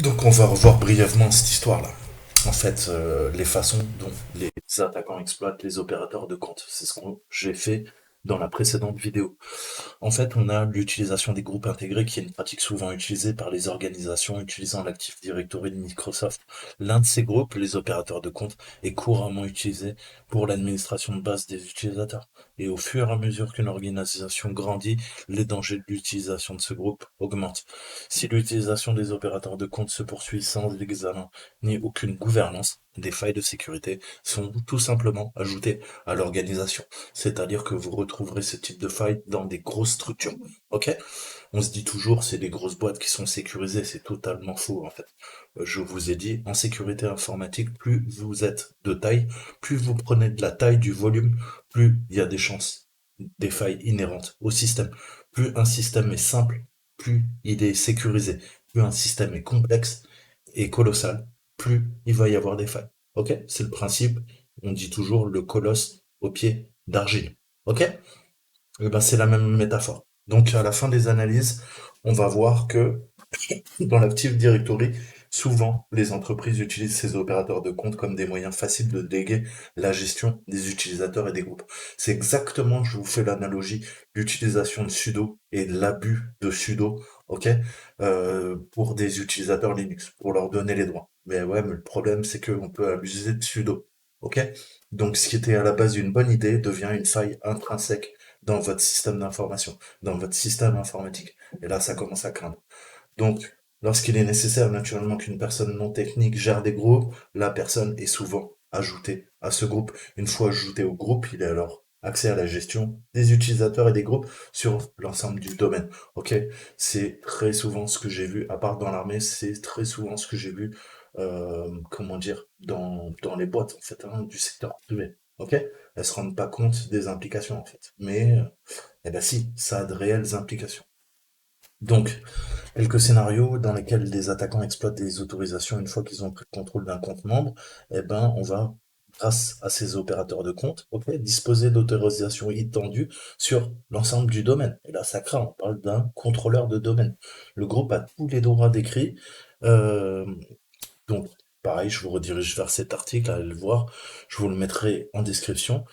Donc on va revoir brièvement cette histoire-là. En fait, les façons dont les attaquants exploitent les opérateurs de compte. C'est ce que j'ai fait dans la précédente vidéo. En fait, on a l'utilisation des groupes intégrés qui est une pratique souvent utilisée par les organisations utilisant l'Active Directory de Microsoft. L'un de ces groupes, les opérateurs de compte, est couramment utilisé pour l'administration de base des utilisateurs. Et au fur et à mesure qu'une organisation grandit, les dangers de l'utilisation de ce groupe augmentent. Si l'utilisation des opérateurs de compte se poursuit sans examen ni aucune gouvernance, des failles de sécurité sont tout simplement ajoutées à l'organisation. C'est-à-dire que vous retrouverez ce type de failles dans des grosses structures. Ok? On se dit toujours c'est des grosses boîtes qui sont sécurisées, c'est totalement faux en fait. Je vous ai dit, en sécurité informatique, plus vous êtes de taille, plus vous prenez de la taille, du volume, plus il y a des chances, des failles inhérentes au système. Plus un système est simple, plus il est sécurisé. Plus un système est complexe et colossal, plus il va y avoir des failles. Ok? C'est le principe. On dit toujours le colosse au pied d'argile. Ok? Eh ben, c'est la même métaphore. Donc, à la fin des analyses, on va voir que dans l'Active Directory, souvent, les entreprises utilisent ces opérateurs de compte comme des moyens faciles de déléguer la gestion des utilisateurs et des groupes. C'est exactement, je vous fais l'analogie, l'utilisation de sudo et de l'abus de sudo, ok, pour des utilisateurs Linux, pour leur donner les droits. Mais ouais, mais le problème, c'est qu'on peut abuser de sudo, ok? Donc, ce qui était à la base une bonne idée devient une faille intrinsèque dans votre système d'information, dans votre système informatique. Et là, ça commence à craindre. Donc, lorsqu'il est nécessaire naturellement qu'une personne non technique gère des groupes, la personne est souvent ajoutée à ce groupe. Une fois ajouté au groupe, il a alors accès à la gestion des utilisateurs et des groupes sur l'ensemble du domaine. Ok? C'est très souvent ce que j'ai vu, à part dans l'armée, c'est très souvent ce que j'ai vu, comment dire, dans les boîtes, en fait, hein, du secteur privé. Ok? Elles se rendent pas compte des implications, en fait. Mais, eh ben si, ça a de réelles implications. Donc, quelques scénarios dans lesquels des attaquants exploitent des autorisations une fois qu'ils ont pris le contrôle d'un compte membre, eh ben, on va, grâce à ces opérateurs de compte, ok, disposer d'autorisations étendues sur l'ensemble du domaine. Et là, ça craint, on parle d'un contrôleur de domaine. Le groupe a tous les droits décrits, euh, donc, pareil, je vous redirige vers cet article, allez le voir. Je vous le mettrai en description.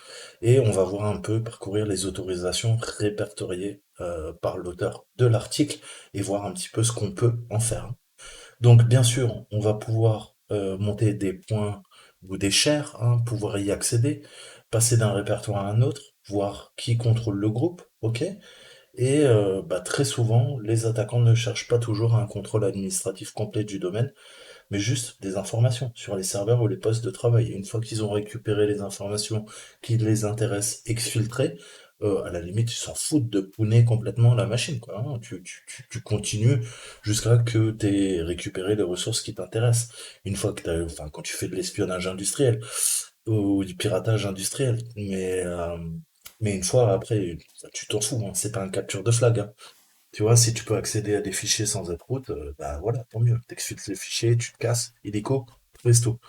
Et on va voir un peu, parcourir les autorisations répertoriées par l'auteur de l'article et voir un petit peu ce qu'on peut en faire. Donc, bien sûr, on va pouvoir monter des points ou des shares, hein, pouvoir y accéder, passer d'un répertoire à un autre, voir qui contrôle le groupe, ok? Et bah, très souvent, les attaquants ne cherchent pas toujours un contrôle administratif complet du domaine, mais juste des informations sur les serveurs ou les postes de travail. Et une fois qu'ils ont récupéré les informations qui les intéressent exfiltrées, à la limite, ils s'en foutent de pouner complètement la machine, quoi, hein. Tu continues jusqu'à que tu aies récupéré les ressources qui t'intéressent. Une fois que t'as, enfin, quand tu fais de l'espionnage industriel ou du piratage industriel, mais une fois après, tu t'en fous, hein. C'est pas un capture de flag, hein. Tu vois, si tu peux accéder à des fichiers sans être root, bah voilà, tant mieux. T'exfiltres les fichiers, tu te casses, illico, presto.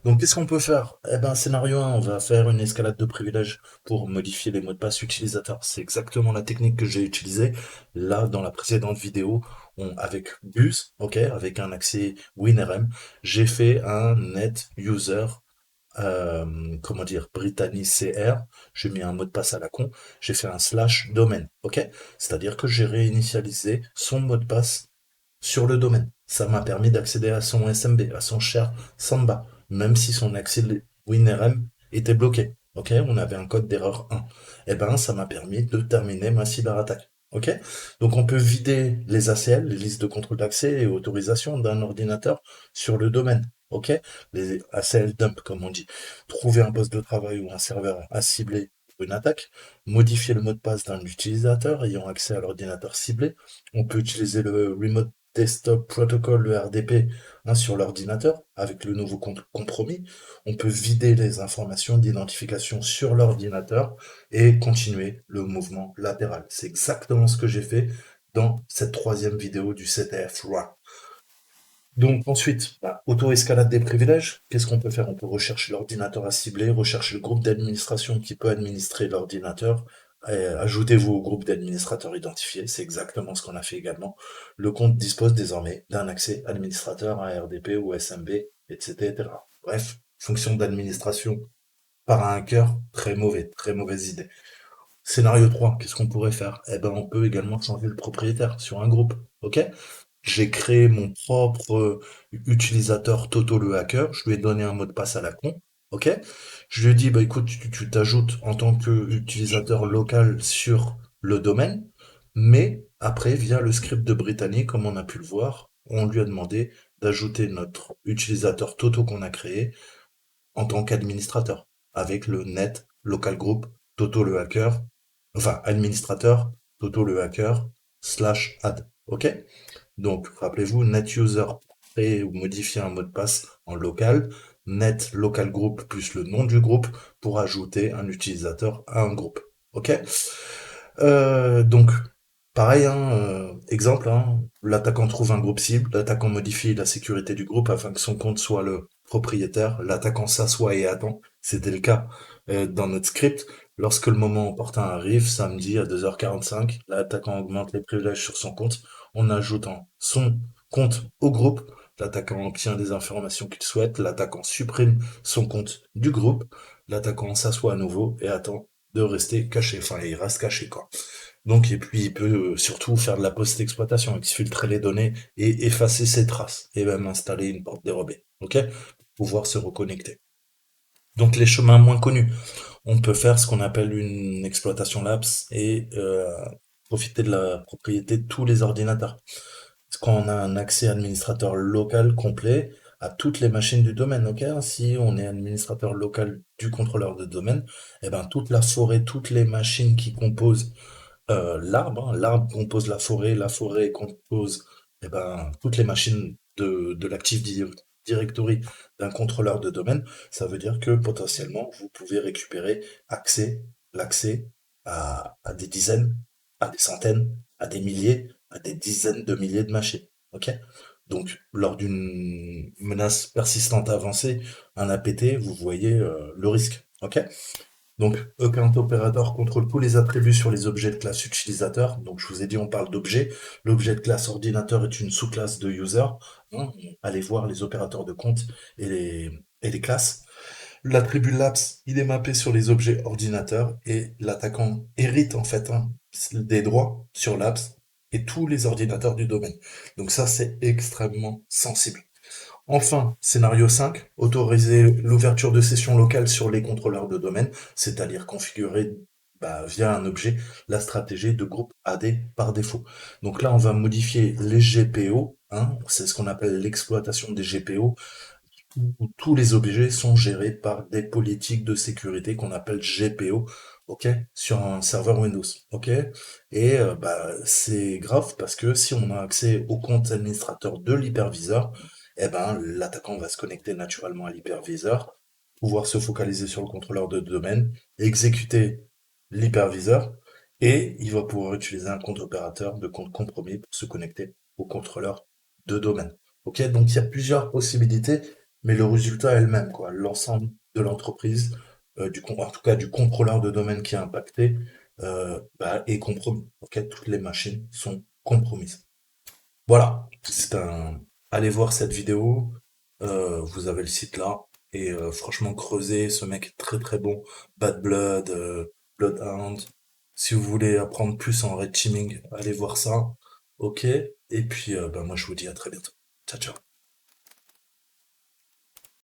Donc qu'est-ce qu'on peut faire? Eh ben, scénario 1, on va faire une escalade de privilèges pour modifier les mots de passe utilisateurs. C'est exactement la technique que j'ai utilisée là dans la précédente vidéo. Avec Buzz, ok, avec un accès WinRM, j'ai fait un net user comment dire, Britannic CR, j'ai mis un mot de passe à la con, j'ai fait un slash domaine, ok? C'est-à-dire que j'ai réinitialisé son mot de passe sur le domaine. Ça m'a permis d'accéder à son SMB, à son cher Samba, même si son accès WinRM était bloqué. Ok, on avait un code d'erreur 1. Eh ben, ça m'a permis de terminer ma cyberattaque. Ok, donc on peut vider les ACL, les listes de contrôle d'accès et autorisation d'un ordinateur sur le domaine. Ok, les ACL dump comme on dit. Trouver un poste de travail ou un serveur à cibler pour une attaque. Modifier le mot de passe d'un utilisateur ayant accès à l'ordinateur ciblé. On peut utiliser le Remote Desktop Protocol, le RDP, hein, sur l'ordinateur, avec le nouveau compromis. On peut vider les informations d'identification sur l'ordinateur et continuer le mouvement latéral. C'est exactement ce que j'ai fait dans cette troisième vidéo du CTF Run. Donc ensuite, bah, auto-escalade des privilèges, qu'est-ce qu'on peut faire? On peut rechercher l'ordinateur à cibler, rechercher le groupe d'administration qui peut administrer l'ordinateur, Ajoutez-vous au groupe d'administrateurs identifiés, c'est exactement ce qu'on a fait également. Le compte dispose désormais d'un accès administrateur à RDP ou SMB, etc. Bref, fonction d'administration par un hacker, très mauvaise idée. Scénario 3, qu'est-ce qu'on pourrait faire? Eh ben, on peut également changer le propriétaire sur un groupe, ok? J'ai créé mon propre utilisateur Toto le hacker, je lui ai donné un mot de passe à la con, ok? Je lui ai dit, bah écoute, tu t'ajoutes en tant qu'utilisateur local sur le domaine, mais après, via le script de Brittany, comme on a pu le voir, on lui a demandé d'ajouter notre utilisateur Toto qu'on a créé en tant qu'administrateur, avec le net local group Toto le hacker, enfin administrateur Toto le hacker slash add, ok? Donc, rappelez-vous, NetUser créer ou modifier un mot de passe en local, net local group plus le nom du groupe pour ajouter un utilisateur à un groupe. Ok. Donc, pareil, hein, exemple, hein, l'attaquant trouve un groupe cible, l'attaquant modifie la sécurité du groupe afin que son compte soit le propriétaire, l'attaquant s'assoit et attend. C'était le cas dans notre script. Lorsque le moment opportun arrive, samedi à 2h45, l'attaquant augmente les privilèges sur son compte en ajoutant son compte au groupe. L'attaquant obtient des informations qu'il souhaite, l'attaquant supprime son compte du groupe, l'attaquant s'assoit à nouveau et attend de rester caché. Enfin, il reste caché, quoi. Donc, et puis, il peut surtout faire de la post-exploitation, exfiltrer les données et effacer ses traces, et même installer une porte dérobée, ok? Pour pouvoir se reconnecter. Donc, les chemins moins connus. On peut faire ce qu'on appelle une exploitation lapse et profiter de la propriété de tous les ordinateurs. Parce qu'on a un accès administrateur local complet à toutes les machines du domaine, ok? Si on est administrateur local du contrôleur de domaine, eh ben toute la forêt, toutes les machines qui composent l'arbre, hein, l'arbre compose la forêt compose eh ben, toutes les machines de l'Active Directory d'un contrôleur de domaine. Ça veut dire que potentiellement, vous pouvez récupérer l'accès à des dizaines, à des centaines, à des milliers, à des dizaines de milliers de machines. Ok? Donc, lors d'une menace persistante avancée, un APT, vous voyez le risque. Ok? Donc, Account Operator contrôle tous les attributs sur les objets de classe utilisateur. Donc, je vous ai dit, on parle d'objet. L'objet de classe ordinateur est une sous-classe de user. Hein, allez voir les opérateurs de compte et les classes. L'attribut Labs, il est mappé sur les objets ordinateurs et l'attaquant hérite en fait des droits sur Labs et tous les ordinateurs du domaine. Donc ça, c'est extrêmement sensible. Enfin, scénario 5, autoriser l'ouverture de sessions locales sur les contrôleurs de domaine, c'est-à-dire configurer via un objet la stratégie de groupe AD par défaut. Donc là, on va modifier les GPO, hein, c'est ce qu'on appelle l'exploitation des GPO, où tous les objets sont gérés par des politiques de sécurité qu'on appelle GPO, ok, sur un serveur Windows, ok. Et c'est grave parce que si on a accès au compte administrateur de l'hyperviseur, eh ben l'attaquant va se connecter naturellement à l'hyperviseur, pouvoir se focaliser sur le contrôleur de domaine, exécuter l'hyperviseur, et il va pouvoir utiliser un compte opérateur de compte compromis pour se connecter au contrôleur de domaine. Ok, donc il y a plusieurs possibilités, mais le résultat est le même, quoi. L'ensemble de l'entreprise, en tout cas du contrôleur de domaine qui est impacté, est compromis. Ok, toutes les machines sont compromises. Voilà, allez voir cette vidéo, vous avez le site là, et franchement creusez, ce mec est très très bon. Bad Blood, Bloodhound. Si vous voulez apprendre plus en red teaming, allez voir ça. Ok, et puis moi je vous dis à très bientôt. Ciao ciao.